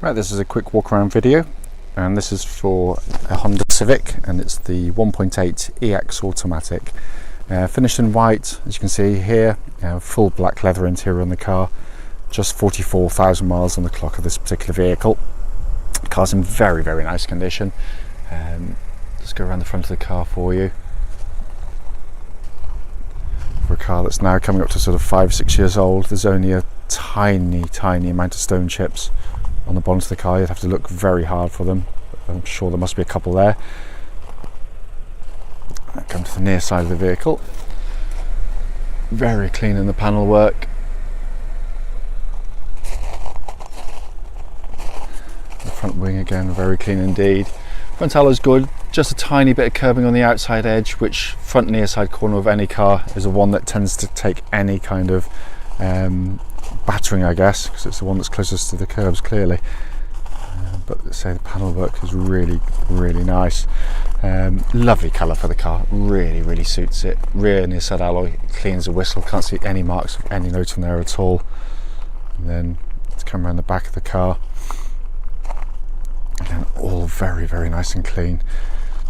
Right, this is a quick walk around video, and this is for a Honda Civic, and it's the 1.8 EX automatic, finished in white, as you can see here, full black leather interior on the car, just 44,000 miles on the clock of this particular vehicle. The car's in very, very nice condition. Let's go around the front of the car for you. For a car that's now coming up to sort of 5-6 years old, there's only a tiny amount of stone chips on the bonnet of the car. You'd have to look very hard for them. I'm sure there must be a couple there. I come to the near side of the vehicle. Very clean in the panel work. The front wing again, very clean indeed. Front alloy's good, just a tiny bit of curbing on the outside edge, which front near side corner of any car is the one that tends to take any kind of battering, I guess, because it's the one that's closest to the curbs clearly. But let's say the panel work is really nice. Lovely colour for the car, really suits it. Rear near side alloy, clean as a whistle, can't see any marks of any note on there at all. And then let's come around the back of the car. Again, all very nice and clean.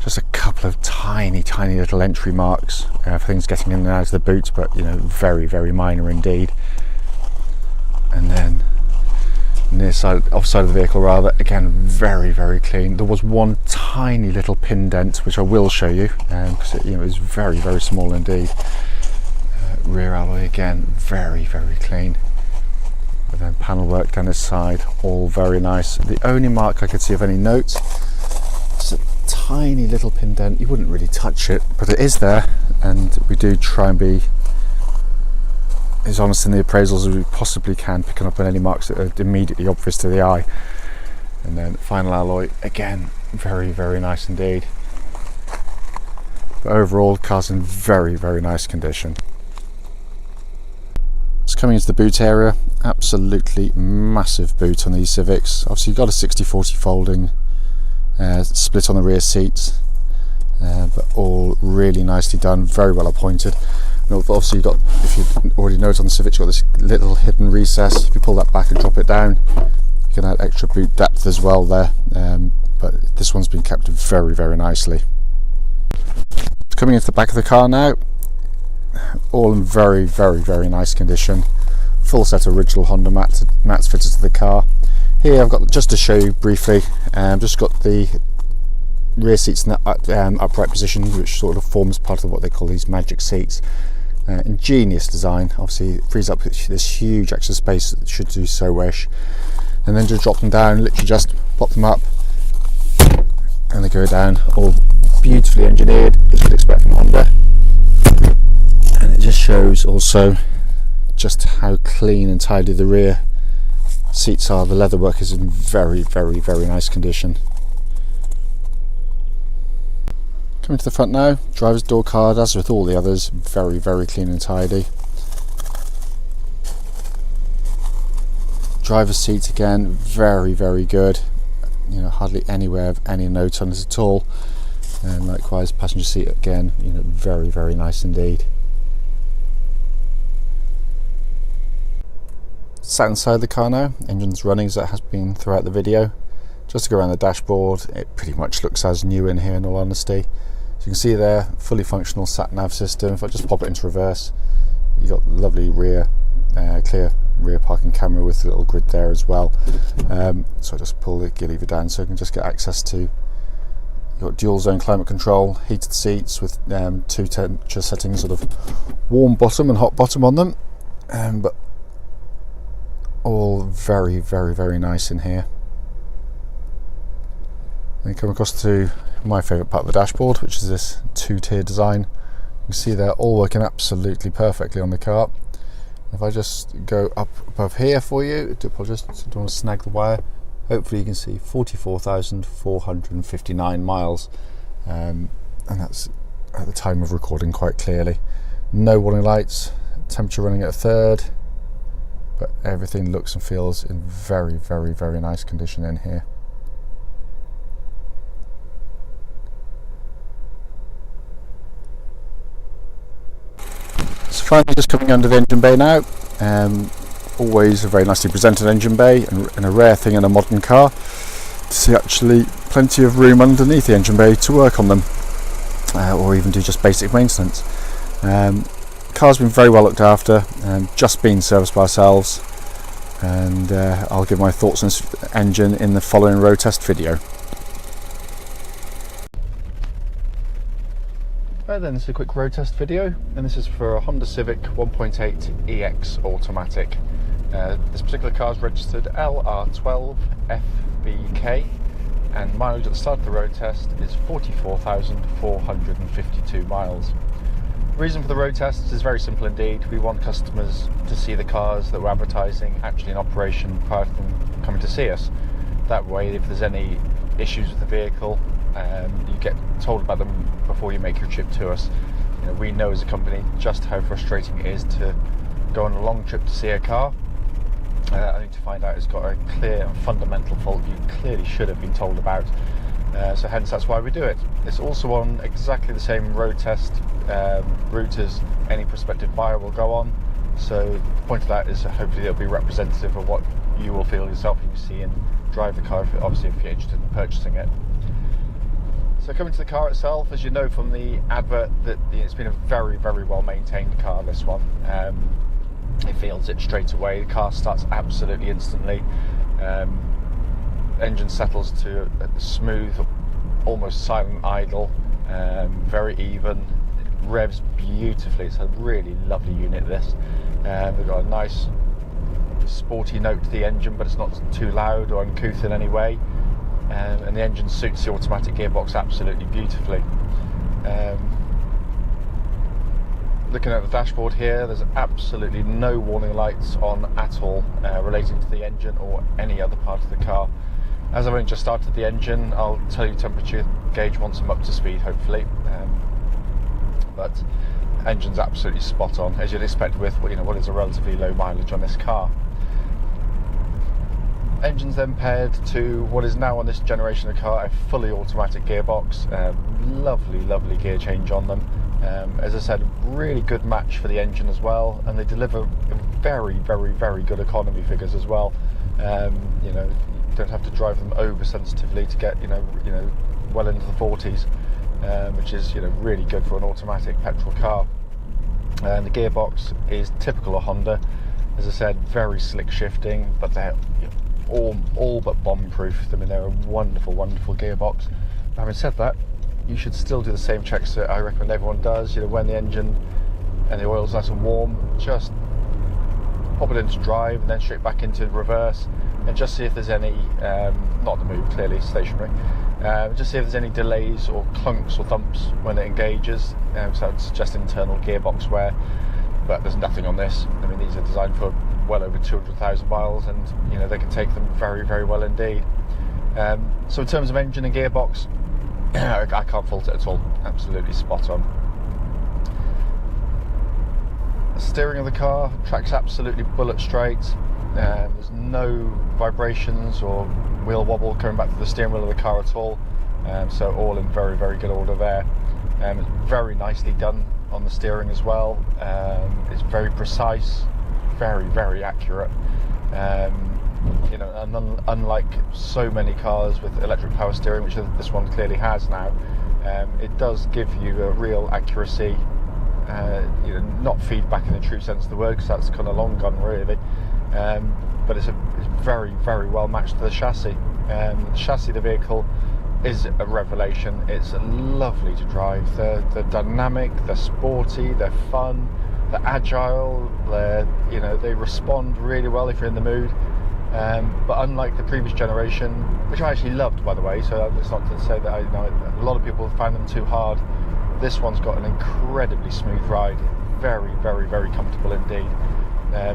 Just a couple of tiny little entry marks for things getting in and out of the boot, but you know, very minor indeed. And then near side, offside of the vehicle rather, again very clean. There was one tiny little pin dent which I will show you because it is very small indeed. Rear alloy again very clean. And then panel work down this side, all very nice. The only mark I could see of any note, just a tiny little pin dent. You wouldn't really touch it, but it is there, and we do try and be as honest in the appraisals as we possibly can, picking up on any marks that are immediately obvious to the eye. And then final alloy, again very nice indeed. But overall, the car's in very nice condition. It's coming into the boot area, absolutely massive boot on these Civics. Obviously you've got a 60/40 folding split on the rear seats, but all really nicely done, very well appointed. And obviously you've got, if you already noticed on the Civic, you've got this little hidden recess. If you pull that back and drop it down, you can add extra boot depth as well there, but this one's been kept very nicely. It's coming into the back of the car now, all in very nice condition. Full set of original Honda mats fitted to the car. Here I've got, just to show you briefly, just got the rear seats in that upright position, which sort of forms part of what they call these magic seats. Ingenious design, obviously it frees up this huge extra space should you so wish. And then just drop them down, literally just pop them up and they go down, all beautifully engineered as you'd expect from Honda. And it just shows also just how clean and tidy the rear seats are. The leatherwork is in very nice condition. Coming to the front now, driver's door card, as with all the others, very clean and tidy. Driver's seat again, very good. You know, hardly anywhere of any note on it at all. And likewise, passenger seat again, you know, very nice indeed. Sat inside the car now, engine's running as it has been throughout the video. Just to go around the dashboard, it pretty much looks as new in here in all honesty. So you can see there, fully functional sat-nav system. If I just pop it into reverse, you've got lovely rear, clear rear parking camera with a little grid there as well. So I just pull the gear lever down so I can just get access to, you've got dual zone climate control, heated seats with 2 temperature settings, sort of warm bottom and hot bottom on them. But all very nice in here. Then come across to my favourite part of the dashboard, which is this 2-tier design. You can see they're all working absolutely perfectly on the car. If I just go up above here for you, I do apologise, don't want to snag the wire. Hopefully you can see 44,459 miles, and that's at the time of recording quite clearly. No warning lights, temperature running at 1/3, but everything looks and feels in very nice condition in here. So finally just coming under the engine bay now, always a very nicely presented engine bay, and a rare thing in a modern car to see actually plenty of room underneath the engine bay to work on them, or even do just basic maintenance. Car's been very well looked after, just been serviced by ourselves, and I'll give my thoughts on this engine in the following road test video. Right then, this is a quick road test video, and this is for a Honda Civic 1.8 EX automatic. This particular car is registered LR12FBK, and mileage at the start of the road test is 44,452 miles. The reason for the road test is very simple indeed. We want customers to see the cars that we're advertising actually in operation prior to them coming to see us. That way, if there's any issues with the vehicle, you get told about them before you make your trip to us. You know, we know as a company just how frustrating it is to go on a long trip to see a car, only to find out it's got a clear and fundamental fault you clearly should have been told about. So hence that's why we do it. It's also on exactly the same road test route as any prospective buyer will go on. So the point of that is hopefully it'll be representative of what you will feel yourself if you see and drive the car, obviously if you're interested in purchasing it. So coming to the car itself, as you know from the advert, that it's been a very, very well maintained car, this one. It feels it straight away. The car starts absolutely instantly. Engine settles to a smooth, almost silent idle, very even, it revs beautifully. It's a really lovely unit, this. We've got a nice sporty note to the engine, but it's not too loud or uncouth in any way. And the engine suits the automatic gearbox absolutely beautifully. Looking at the dashboard here, there's absolutely no warning lights on at all relating to the engine or any other part of the car. As I've only just started the engine, I'll tell you temperature gauge once I'm up to speed, hopefully. But engine's absolutely spot on, as you'd expect with what is a relatively low mileage on this car. Engine's then paired to what is now on this generation of car a fully automatic gearbox. Lovely gear change on them. As I said, really good match for the engine as well, and they deliver very good economy figures as well. You don't have to drive them over sensitively to get well into the 40s, which is really good for an automatic petrol car. And the gearbox is typical of Honda. As I said, very slick shifting, but they're all but bomb proof. I mean, they're a wonderful gearbox. Having said that, you should still do the same checks that I recommend everyone does. When the engine and the oil's nice and warm, just pop it into drive and then straight back into reverse, and just see if there's any, not the move, clearly stationary, just see if there's any delays or clunks or thumps when it engages. So it's just internal gearbox wear, but there's nothing on this. I mean, these are designed for well over 200,000 miles, and they can take them very well indeed. So in terms of engine and gearbox, I can't fault it at all. Absolutely spot on. The steering of the car tracks absolutely bullet straight. There's no vibrations or wheel wobble coming back to the steering wheel of the car at all. So all in very good order there. It's very nicely done on the steering as well. It's very precise, very accurate. And unlike so many cars with electric power steering, which this one clearly has now, it does give you a real accuracy, not feedback in the true sense of the word, because that's kind of long gone really, but it's very well matched to the chassis. The chassis of the vehicle is a revelation. It's lovely to drive. They're dynamic, they're sporty, they're fun, they're agile, they respond really well if you're in the mood. But unlike the previous generation, which I actually loved, by the way, so it's not to say that a lot of people find them too hard. This one's got an incredibly smooth ride, very comfortable indeed.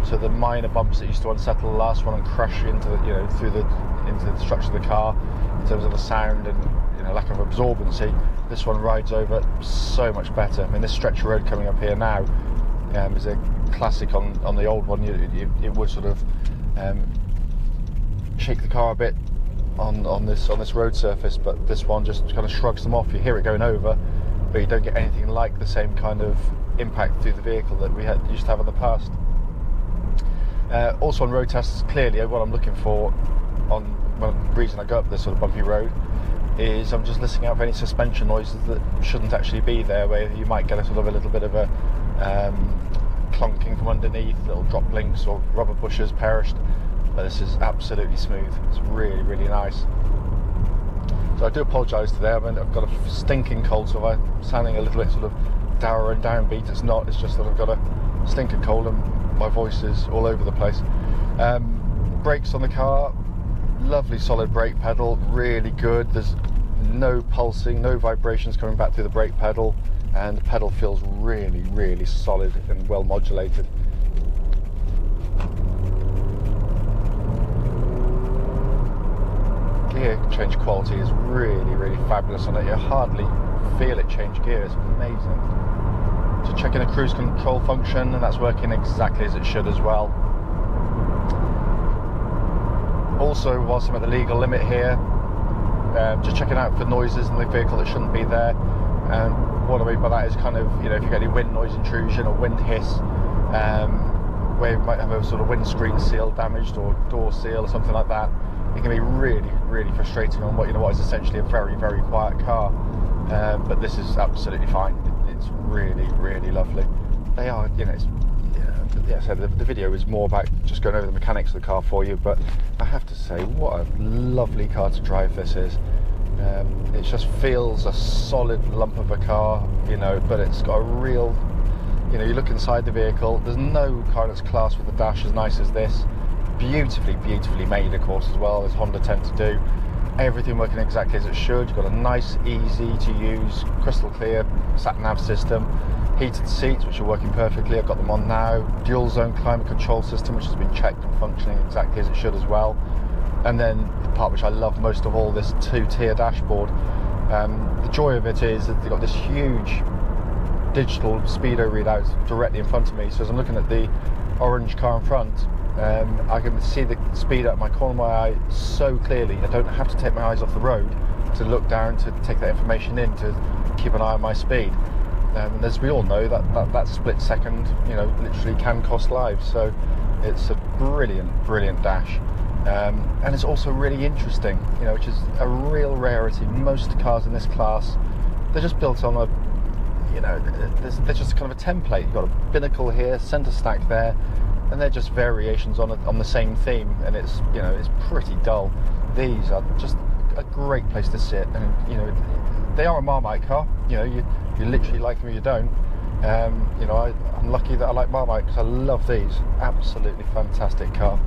So the minor bumps that used to unsettle the last one and crush into into the structure of the car in terms of the sound and lack of absorbency, this one rides over so much better. I mean, this stretch of road coming up here now is a classic. On the old one, it would sort of shake the car a bit on this road surface, but this one just kind of shrugs them off. You hear it going over, but you don't get anything like the same kind of impact through the vehicle that we used to have in the past. Also on road tests, clearly what I'm looking for the reason I go up this sort of bumpy road is I'm just listening out for any suspension noises that shouldn't actually be there, where you might get a little bit of a clunking from underneath, little drop links or rubber bushes perished. But this is absolutely smooth. It's really, really nice. So I do apologise today. I mean, I've got a stinking cold, so if I'm sounding a little bit sort of dour and downbeat, it's not. It's just that I've got a stinking cold and my voice is all over the place. Brakes on the car, lovely solid brake pedal, really good. There's no pulsing, no vibrations coming back through the brake pedal, and the pedal feels really, really solid and well modulated. Gear change quality is really, really fabulous on it. You hardly feel it change gear. It's amazing. So checking the cruise control function, and that's working exactly as it should as well. Also, whilst I'm at the legal limit here, just checking out for noises in the vehicle that shouldn't be there. And what I mean by that is kind of, if you get any wind noise intrusion or wind hiss, where you might have a sort of windscreen seal damaged or door seal or something like that, it can be really, really frustrating on what is essentially a very, very quiet car. But this is absolutely fine. It's really, really lovely. They are, so the video is more about just going over the mechanics of the car for you, but I have to say, what a lovely car to drive this is. It just feels a solid lump of a car, but it's got a real, you look inside the vehicle, there's no car that's classed with a dash as nice as this. Beautifully, beautifully made, of course, as well, as Honda tend to do. Everything working exactly as it should. You've got a nice, easy to use, crystal clear sat-nav system. Heated seats, which are working perfectly. I've got them on now. Dual zone climate control system, which has been checked and functioning exactly as it should as well. And then the part which I love most of all, this two-tier dashboard. The joy of it is that they've got this huge digital speedo readout directly in front of me. So as I'm looking at the orange car in front, I can see the speed out of my corner of my eye so clearly. I don't have to take my eyes off the road to look down to take that information in, to keep an eye on my speed. And as we all know, that split second, literally can cost lives. So it's a brilliant, brilliant dash. And it's also really interesting, which is a real rarity. Most cars in this class, they're just built on they're just kind of a template. You've got a binnacle here, centre stack there, and they're just variations on the same theme, and it's pretty dull. These are just a great place to sit, and they are a Marmite car. You literally like them or you don't. I'm lucky that I like Marmite because I love these. Absolutely fantastic car.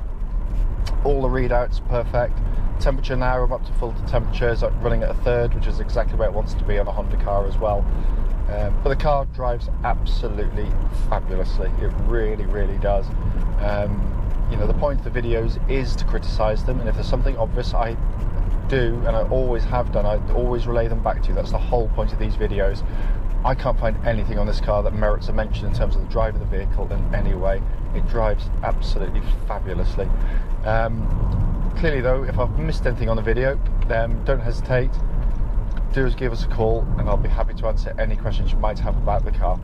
All the readouts perfect. Temperature now, I'm up to full temperatures, running at a third, which is exactly where it wants to be on a Honda car as well. But the car drives absolutely fabulously. It really, really does. The point of the videos is to criticise them, and if there's something obvious, I do, and I always have done, I always relay them back to you. That's the whole point of these videos. I can't find anything on this car that merits a mention in terms of the drive of the vehicle in any way. It drives absolutely fabulously. Clearly though, if I've missed anything on the video, then don't hesitate. Do give us a call and I'll be happy to answer any questions you might have about the car.